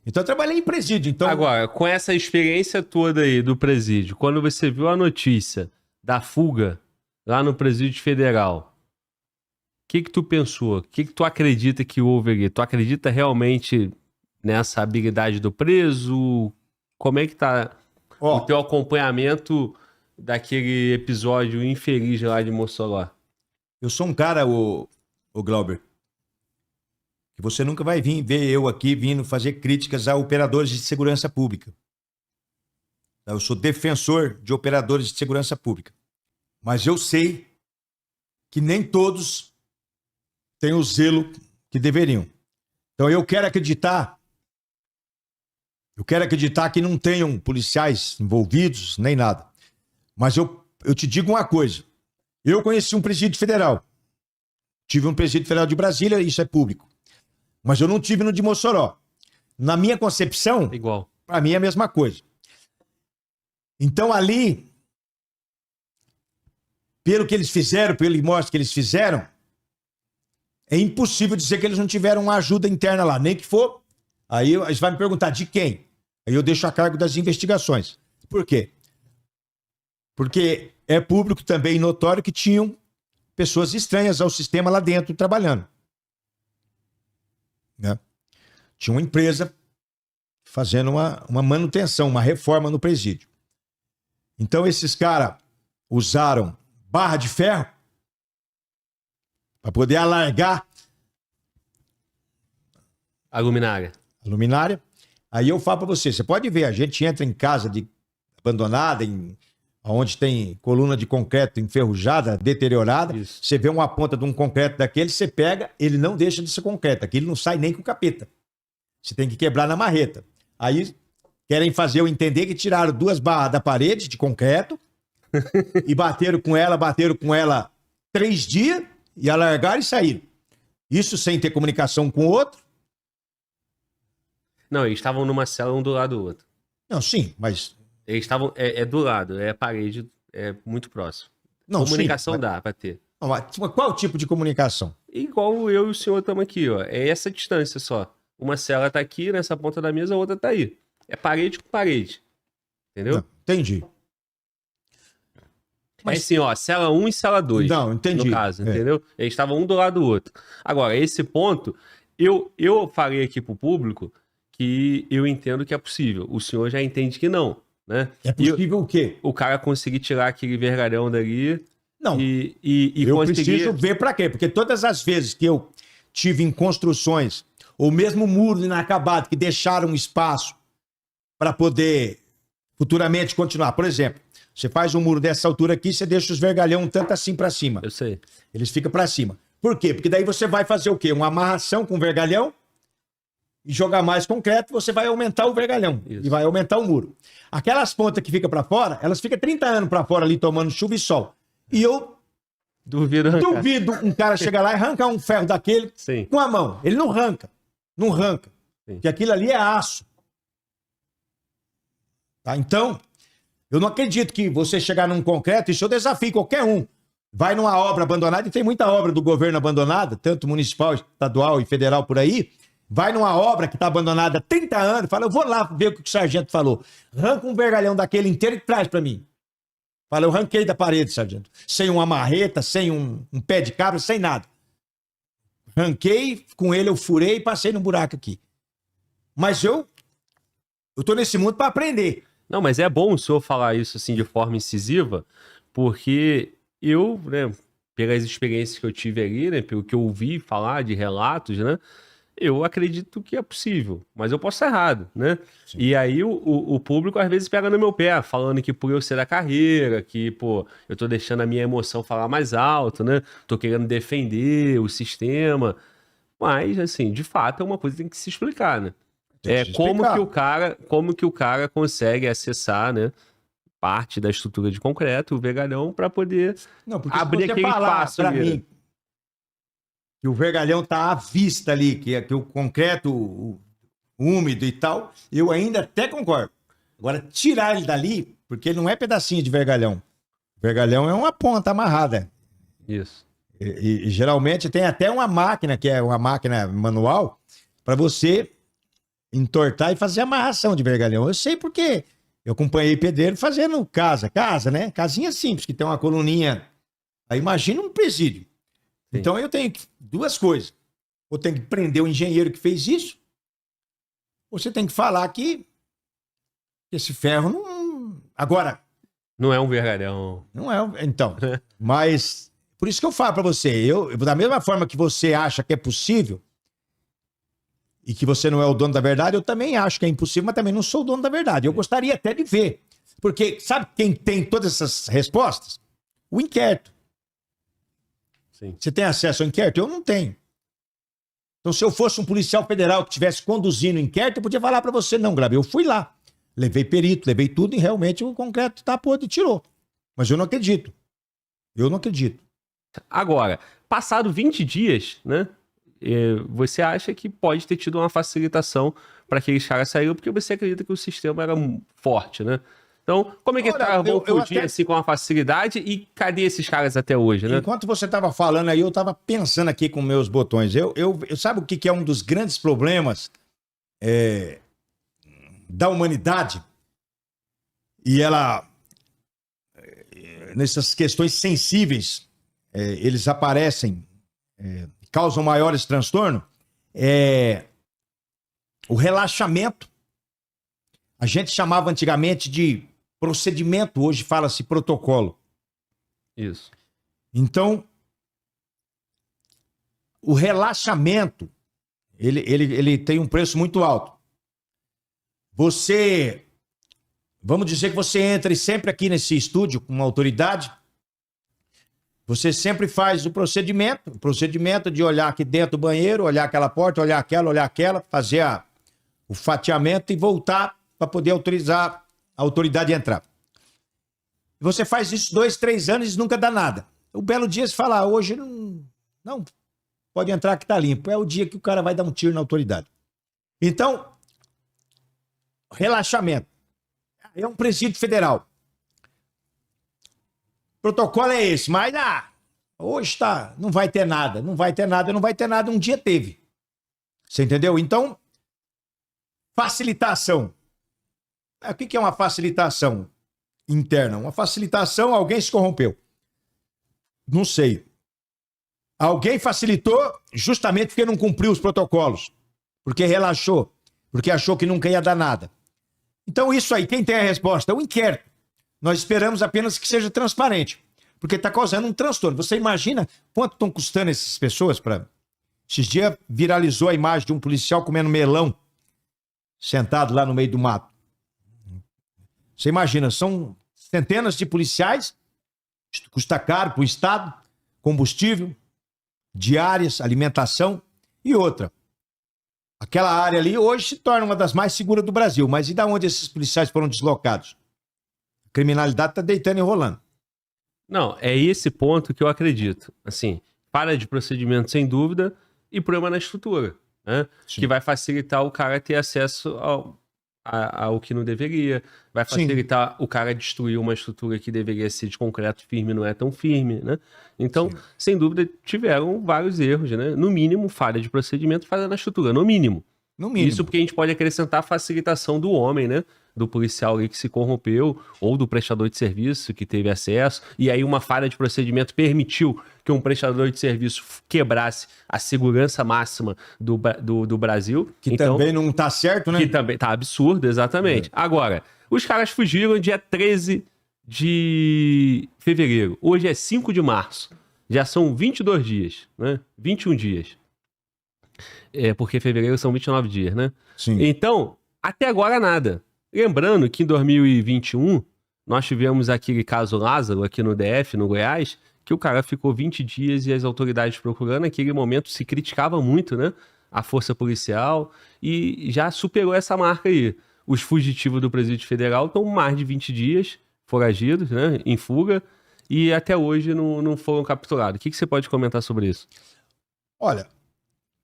Então eu trabalhei em presídio. Então, Agora, com essa experiência toda aí do presídio, quando você viu a notícia da fuga lá no presídio federal, o que tu pensou? O que tu acredita que houve ali? Tu acredita realmente nessa habilidade do preso? Como é que tá o teu acompanhamento daquele episódio infeliz lá de Mossoró? eu sou um cara, o Glauber, que você nunca vai vir ver eu aqui vindo fazer críticas a operadores de segurança pública. Eu sou defensor de operadores de segurança pública. Mas eu sei que nem todos têm o zelo que deveriam. Então eu quero acreditar que não tenham policiais envolvidos, nem nada. Mas eu te digo uma coisa. Eu conheci um presídio federal. Tive um presídio federal de Brasília, isso é público. Mas eu não tive no de Mossoró. Na minha concepção, Igual. para mim é a mesma coisa. Então ali, pelo que eles fizeram, pelo mostra que eles fizeram, é impossível dizer que eles não tiveram uma ajuda interna lá, nem que for. Aí eles vão me perguntar de quem? Aí eu deixo a cargo das investigações. Por quê? Porque é público também notório que tinham pessoas estranhas ao sistema lá dentro trabalhando. Né? Tinha uma empresa fazendo uma manutenção, uma reforma no presídio. Então esses caras usaram barra de ferro para poder alargar A luminária. a luminária. Aí eu falo para você, você pode ver, a gente entra em casa abandonada, onde tem coluna de concreto enferrujada, deteriorada, Isso. você vê uma ponta de um concreto daquele, você pega, ele não deixa de ser concreto, aquele não sai nem com capeta. Você tem que quebrar na marreta. Aí querem fazer eu entender que tiraram 2 barras da parede de concreto e bateram com ela 3 dias e alargaram e saíram. Isso sem ter comunicação com o outro. Não, eles estavam numa cela um do lado do outro. Não, sim, mas... Eles estavam. É do lado, é a parede, é muito próximo. Não, Comunicação sim, dá pra ter. mas qual tipo de comunicação? Igual eu e o senhor estamos aqui, ó. É essa distância só. Uma cela tá aqui, nessa ponta da mesa, a outra tá aí. É parede com parede. Entendeu? Não, entendi. Mas assim, ó, cela 1 e cela 2. Não, entendi. No caso, É. entendeu? Eles estavam um do lado do outro. Agora, esse ponto, eu falei aqui pro público que eu entendo que é possível. O senhor já entende que não, né? É possível o quê? O cara conseguir tirar aquele vergalhão dali Não, e eu conseguir... preciso ver para quê? Porque todas as vezes que eu tive em construções, ou mesmo muro inacabado, que deixaram espaço para poder futuramente continuar. Por exemplo, você faz um muro dessa altura aqui, você deixa os vergalhão um tanto assim para cima. Eu sei. Eles ficam para cima. Por quê? Porque daí você vai fazer o quê? Uma amarração com vergalhão e jogar mais concreto, você vai aumentar o vergalhão. Isso. E vai aumentar o muro. Aquelas pontas que ficam para fora, elas ficam 30 anos para fora ali tomando chuva e sol. E eu Duvido arrancar. duvido um cara chegar lá e arrancar um ferro daquele Sim. com a mão. Ele não arranca. Não arranca. Sim. Porque aquilo ali é aço. Tá? Então, eu não acredito que você chegar num concreto, isso eu desafio qualquer um. Vai numa obra abandonada, e tem muita obra do governo abandonada, tanto municipal, estadual e federal por aí. Vai numa obra que está abandonada há 30 anos, fala, eu vou lá ver o que o sargento falou. Arranca um vergalhão daquele inteiro e traz para mim. Fala, eu ranquei da parede, sargento. Sem uma marreta, sem um pé de cabra, sem nada. Ranquei, com ele eu furei e passei no buraco aqui. Mas eu tô nesse mundo para aprender. Não, mas é bom o senhor falar isso assim de forma incisiva, porque eu, né, pelas experiências que eu tive ali, né, pelo que eu ouvi falar de relatos, né, eu acredito que é possível, mas eu posso estar errado, né? Sim. E aí o público às vezes pega no meu pé, falando que por eu ser da carreira, que, pô, eu tô deixando a minha emoção falar mais alto, né? Tô querendo defender o sistema, mas, assim, de fato é uma coisa que tem que se explicar, né? Tem que se Como explicar. que o cara consegue acessar, né, parte da estrutura de concreto, o vergalhão, para poder Não, porque abrir se você aquele falar espaço para ali, né? mim que o vergalhão tá à vista ali, que o concreto úmido e tal, eu ainda até concordo. Agora, tirar ele dali, porque não é pedacinho de vergalhão. Vergalhão é uma ponta amarrada. Isso. E geralmente tem até uma máquina, que é uma máquina manual, para você entortar e fazer amarração de vergalhão. Eu sei porque eu acompanhei pedreiro fazendo casa, né? Casinha simples, que tem uma coluninha. Aí imagina um presídio. Sim. Então eu tenho duas coisas. Ou tem que prender o engenheiro que fez isso, ou você tem que falar que esse ferro não... Agora... Não é um vergalhão. Não é, então. Mas, por isso que eu falo pra você, da mesma forma que você acha que é possível, e que você não é o dono da verdade, eu também acho que é impossível, mas também não sou o dono da verdade. Eu gostaria até de ver. Porque sabe quem tem todas essas respostas? O inquérito. Sim. Você tem acesso ao inquérito? Eu não tenho. Então, se eu fosse um policial federal que estivesse conduzindo o inquérito, eu podia falar pra você, não, Grabe, eu fui lá. Levei perito, levei tudo e realmente o concreto tá podre e tirou. Mas eu não acredito. Eu não acredito. Agora, passado 20 dias, né? Você acha que pode ter tido uma facilitação para aqueles caras saírem, porque você acredita que o sistema era forte, né? Então, como é que Olha, tava eu o dia até- assim com uma facilidade e cadê esses caras até hoje, né? Enquanto você estava falando aí, eu estava pensando aqui com meus botões. Eu sabe o que é um dos grandes problemas da humanidade? E ela, nessas questões sensíveis, eles aparecem, causam maiores transtornos, o relaxamento. A gente chamava antigamente de procedimento, hoje fala-se protocolo. Isso. Então, o relaxamento, ele tem um preço muito alto. Vamos dizer que você entre sempre aqui nesse estúdio com uma autoridade, você sempre faz o procedimento de olhar aqui dentro do banheiro, olhar aquela porta, olhar aquela, fazer o fatiamento e voltar para poder autorizar a autoridade a entrar. Você faz isso 2, 3 anos e nunca dá nada. O belo dia você fala, hoje não pode entrar que tá limpo. É o dia que o cara vai dar um tiro na autoridade. Então, relaxamento. É um presídio federal. O protocolo é esse, mas hoje não vai ter nada, um dia teve. Você entendeu? Então, facilitação. O que é uma facilitação interna? Uma facilitação, alguém se corrompeu. Não sei. Alguém facilitou justamente porque não cumpriu os protocolos. Porque relaxou. Porque achou que nunca ia dar nada. Então isso aí, quem tem a resposta? É o inquérito. Nós esperamos apenas que seja transparente. Porque está causando um transtorno. Você imagina quanto estão custando essas pessoas para... Esses dias viralizou a imagem de um policial comendo melão sentado lá no meio do mato. Você imagina, são centenas de policiais, custa caro para o Estado, combustível, diárias, alimentação e outra. Aquela área ali hoje se torna uma das mais seguras do Brasil, mas e da onde esses policiais foram deslocados? A criminalidade está deitando e rolando. Não, é esse ponto que eu acredito. Assim, falha de procedimento sem dúvida e problema na estrutura, né? Que vai facilitar o cara ter acesso ao que não deveria, vai facilitar o cara destruir uma estrutura que deveria ser de concreto firme, não é tão firme, né? Então, sem dúvida, tiveram vários erros, né? No mínimo, falha de procedimento, falha na estrutura, no mínimo. No mínimo. Isso porque a gente pode acrescentar a facilitação do homem, né? Do policial ali que se corrompeu, ou do prestador de serviço que teve acesso, e aí uma falha de procedimento permitiu que um prestador de serviço quebrasse a segurança máxima do Brasil. Que então, também não tá certo, né? que também tá absurdo, exatamente. Agora, os caras fugiram dia 13 de fevereiro. Hoje é 5 de março. Já são 22 dias, né? 21 dias. Porque fevereiro são 29 dias, né? Sim. Então, até agora nada. Lembrando que em 2021, nós tivemos aquele caso Lázaro aqui no DF, no Goiás, que o cara ficou 20 dias e as autoridades procurando. Naquele momento se criticava muito, né? A força policial e já superou essa marca aí. Os fugitivos do Presídio Federal estão mais de 20 dias foragidos, né? Em fuga e até hoje não foram capturados. O que você pode comentar sobre isso? Olha,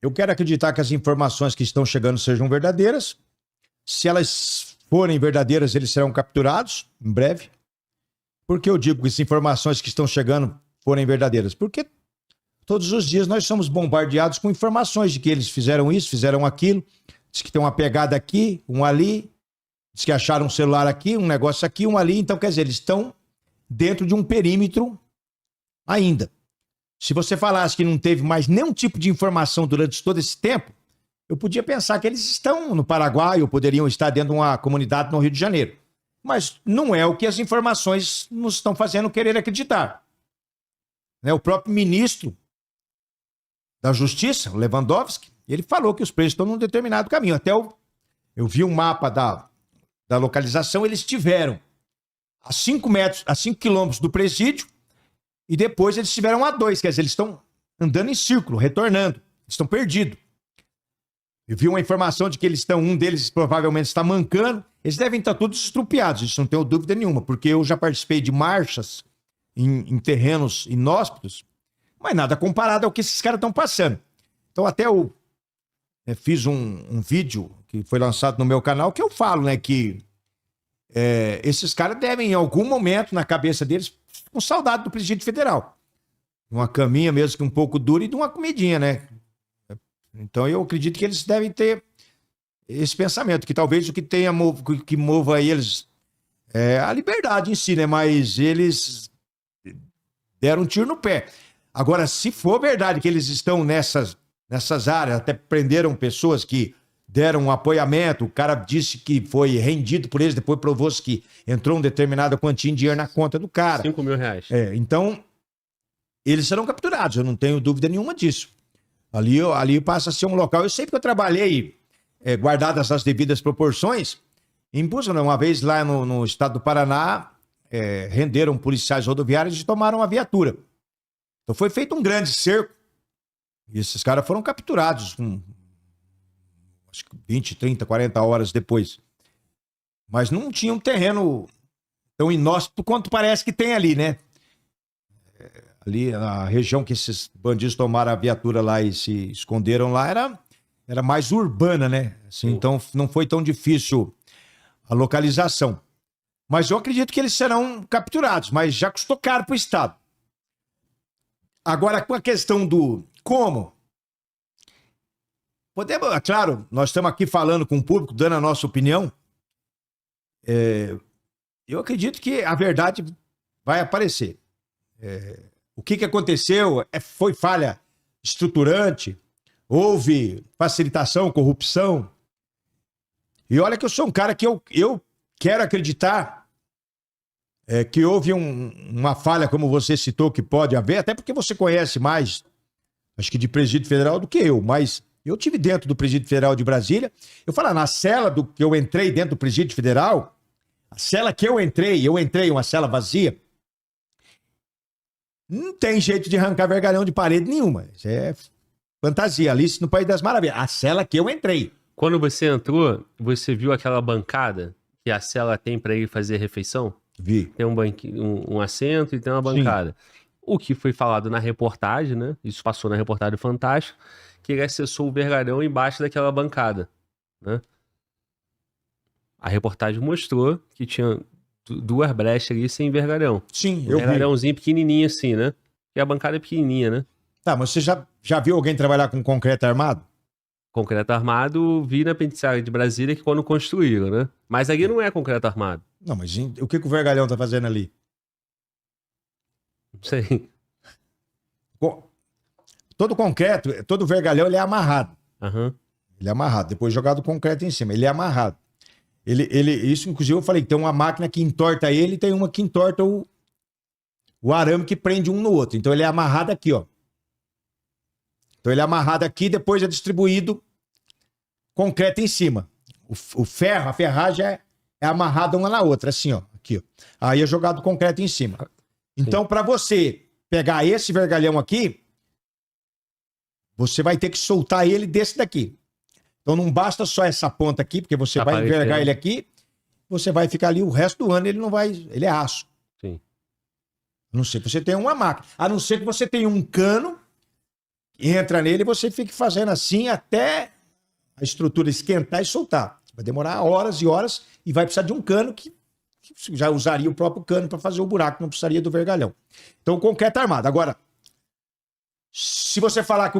eu quero acreditar que as informações que estão chegando sejam verdadeiras. Se elas forem verdadeiras, eles serão capturados em breve. Por que eu digo que as informações que estão chegando forem verdadeiras? Porque todos os dias nós somos bombardeados com informações de que eles fizeram isso, fizeram aquilo, Diz que tem uma pegada aqui, um ali. Diz que acharam um celular aqui, um negócio aqui, um ali. Então, quer dizer, eles estão dentro de um perímetro ainda. Se você falasse que não teve mais nenhum tipo de informação durante todo esse tempo, eu podia pensar que eles estão no Paraguai ou poderiam estar dentro de uma comunidade no Rio de Janeiro. Mas não é o que as informações nos estão fazendo querer acreditar. Né? O próprio ministro da Justiça, o Lewandowski, ele falou que os presos estão num determinado caminho. Até eu vi um mapa da localização, eles estiveram a 5 metros, a 5 quilômetros do presídio e depois eles estiveram a 2, quer dizer, eles estão andando em círculo, retornando, estão perdidos. Eu vi uma informação de que um deles provavelmente está mancando, eles devem estar todos estrupiados, isso não tenho dúvida nenhuma, porque eu já participei de marchas em terrenos inóspitos, mas nada comparado ao que esses caras estão passando. Então até eu fiz um vídeo que foi lançado no meu canal que eu falo, né, que esses caras devem, em algum momento, na cabeça deles, com saudade do Presídio Federal. Uma caminha mesmo que um pouco dura e de uma comidinha, né? Então eu acredito que eles devem ter esse pensamento, que talvez o que que mova eles é a liberdade em si, né? Mas eles deram um tiro no pé. Agora, se for verdade que eles estão nessas áreas, até prenderam pessoas que deram um apoiamento, o cara disse que foi rendido por eles, depois provou-se que entrou um determinado quantia de dinheiro na conta do cara. 5 mil reais. Então, eles serão capturados, eu não tenho dúvida nenhuma disso. Ali passa a ser um local. Eu sei que eu trabalhei, guardadas as devidas proporções, em busca, uma vez lá no estado do Paraná, renderam policiais rodoviários e tomaram uma viatura. Então foi feito um grande cerco e esses caras foram capturados acho que 20, 30, 40 horas depois. Mas não tinha um terreno tão inóspito quanto parece que tem ali, né? Ali na região que esses bandidos tomaram a viatura lá e se esconderam lá era mais urbana, né? Assim, então não foi tão difícil a localização. Mas eu acredito que eles serão capturados, mas já custou caro para o Estado. Agora, com a questão do como, podemos, claro, nós estamos aqui falando com o público, dando a nossa opinião. Eu acredito que a verdade vai aparecer. O que aconteceu foi falha estruturante, houve facilitação, corrupção. E olha que eu sou um cara que eu quero acreditar que houve uma falha, como você citou, que pode haver, até porque você conhece mais, acho que de Presídio Federal do que eu, mas eu tive dentro do Presídio Federal de Brasília. Eu falo, na cela que eu entrei dentro do Presídio Federal, a cela que eu entrei uma cela vazia, não tem jeito de arrancar vergalhão de parede nenhuma. Isso é fantasia, Alice no País das Maravilhas. A cela que eu entrei. Quando você entrou, você viu aquela bancada que a cela tem para ir fazer refeição? Vi. Tem um assento e tem uma bancada. Sim. O que foi falado na reportagem, né? Isso passou na reportagem Fantástico, que ele acessou o vergalhão embaixo daquela bancada, né? A reportagem mostrou que tinha 2 brechas ali sem vergalhão. Sim, eu vi. Vergalhãozinho pequenininho assim, né? E a bancada é pequenininha, né? Tá, mas você já viu alguém trabalhar com concreto armado? Concreto armado, vi na penitenciária de Brasília que quando construíram, né? Mas ali não é concreto armado. Não, mas o que o vergalhão tá fazendo ali? Não sei. Todo concreto, todo vergalhão, ele é amarrado. Uhum. Ele é amarrado. Depois jogado concreto em cima. Ele é amarrado. Isso, inclusive, eu falei que tem uma máquina que entorta ele e tem uma que entorta o arame que prende um no outro. Então ele é amarrado aqui, ó. Então ele é amarrado aqui, depois é distribuído concreto em cima. O ferro, a ferragem é amarrada uma na outra, assim, ó. Aqui, ó. Aí é jogado concreto em cima. Então, para você pegar esse vergalhão aqui, você vai ter que soltar ele desse daqui. Então não basta só essa ponta aqui, porque você vai envergar ele aqui, você vai ficar ali o resto do ano, ele não vai... Ele é aço. Sim. A não ser que você tenha uma máquina. A não ser que você tenha um cano, entra nele e você fique fazendo assim até a estrutura esquentar e soltar. Vai demorar horas e horas e vai precisar de um cano que já usaria o próprio cano para fazer o buraco, não precisaria do vergalhão. Então o concreto armado. Agora, se você falar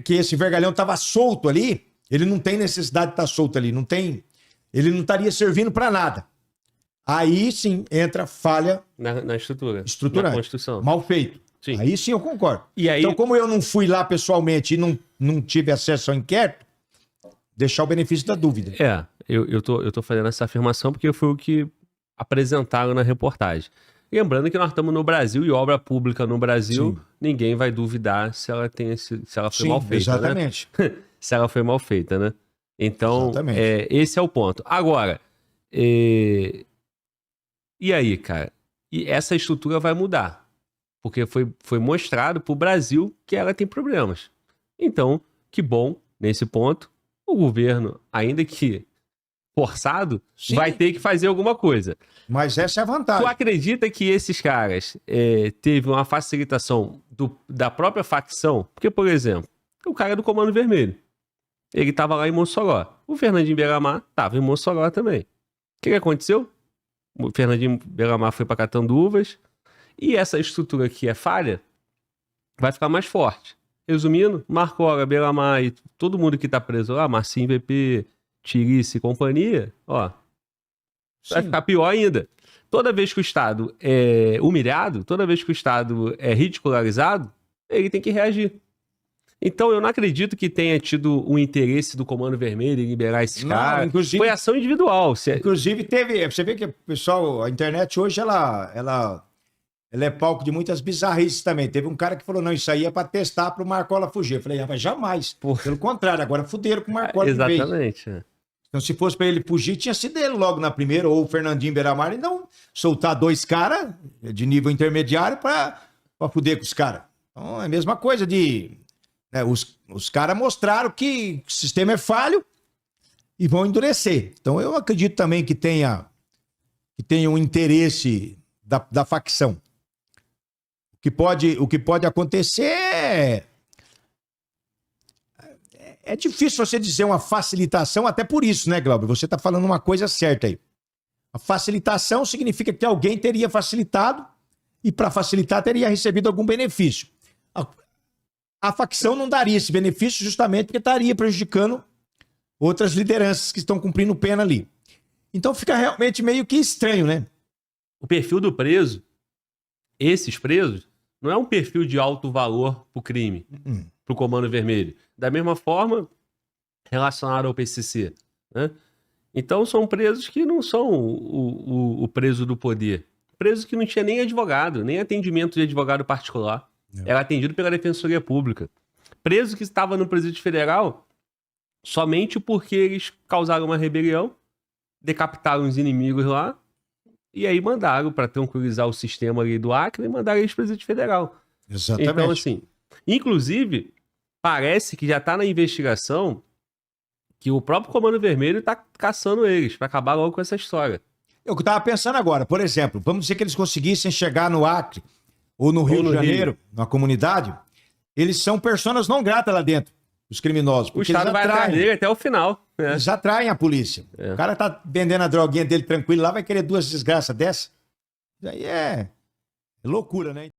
que esse vergalhão estava solto ali, Ele não tem necessidade de estar solto ali, não tem, ele não estaria servindo para nada. Aí sim entra falha Na estrutura. estruturante. Na construção. Mal feito. Sim. Aí sim eu concordo. E aí, Então, como eu não fui lá pessoalmente e não tive acesso ao inquérito, deixar o benefício da dúvida. eu tô fazendo essa afirmação porque foi o que apresentaram na reportagem. Lembrando que nós estamos no Brasil e obra pública no Brasil, Sim. ninguém vai duvidar se ela foi mal feita, exatamente. né? Se ela foi mal feita, né? Então, Exatamente. esse é o ponto. Agora, e aí, cara? E essa estrutura vai mudar. Porque foi mostrado para o Brasil que ela tem problemas. Então, que bom, nesse ponto, o governo, ainda que forçado, Sim. vai ter que fazer alguma coisa. Mas essa é a vantagem. Tu acredita que esses caras teve uma facilitação da própria facção? Porque, por exemplo, o cara do Comando Vermelho, ele estava lá em Mossoró. O Fernandinho Beiramar estava em Mossoró também. O que aconteceu? O Fernandinho Beiramar foi para Catanduvas e essa estrutura que é falha vai ficar mais forte. Resumindo, Marcola, Beiramar e todo mundo que está preso lá, Marcinho, VP, Tirice e companhia, ó, vai ficar pior ainda. Toda vez que o Estado é humilhado, toda vez que o Estado é ridicularizado, ele tem que reagir. Então, eu não acredito que tenha tido um interesse do Comando Vermelho em liberar esses caras. Inclusive, foi ação individual. Inclusive, você vê que o pessoal, a internet hoje, ela é palco de muitas bizarrices também. Teve um cara que falou, não, isso aí é para testar para o Marcola fugir. Eu falei, mas jamais. Pelo contrário, agora fuderam com o Marcola. Exatamente. Então, se fosse para ele fugir, tinha sido ele logo na primeira, ou o Fernandinho Beiramar, e não soltar 2 caras de nível intermediário para fuder com os caras. Então, é a mesma coisa de... Né, os caras mostraram que o sistema é falho e vão endurecer. Então, eu acredito também que tenha um interesse da facção. O que pode acontecer é difícil você dizer uma facilitação, até por isso, né, Glauber? Você está falando uma coisa certa aí. A facilitação significa que alguém teria facilitado e, para facilitar, teria recebido algum benefício. A facção não daria esse benefício justamente porque estaria prejudicando outras lideranças que estão cumprindo pena ali. Então fica realmente meio que estranho, né? O perfil do preso, esses presos, não é um perfil de alto valor pro crime, pro Comando Vermelho. Da mesma forma, relacionado ao PCC, né? Então são presos que não são o preso do poder. Preso que não tinha nem advogado, nem atendimento de advogado particular. Era atendido pela Defensoria Pública. Preso que estava no Presídio Federal somente porque eles causaram uma rebelião, decapitaram os inimigos lá, e aí mandaram para tranquilizar o sistema ali do Acre e mandaram eles para o Presídio Federal. Exatamente. Então, assim, inclusive, parece que já está na investigação que o próprio Comando Vermelho está caçando eles para acabar logo com essa história. Eu estava pensando agora, por exemplo, vamos dizer que eles conseguissem chegar no Acre ou no Rio de Janeiro, na comunidade, eles são personas não gratas lá dentro, os criminosos. O Estado vai atrás dele até o final. Eles atraem a polícia. O cara tá vendendo a droguinha dele tranquilo lá, vai querer 2 desgraças dessa. Isso aí é loucura, né?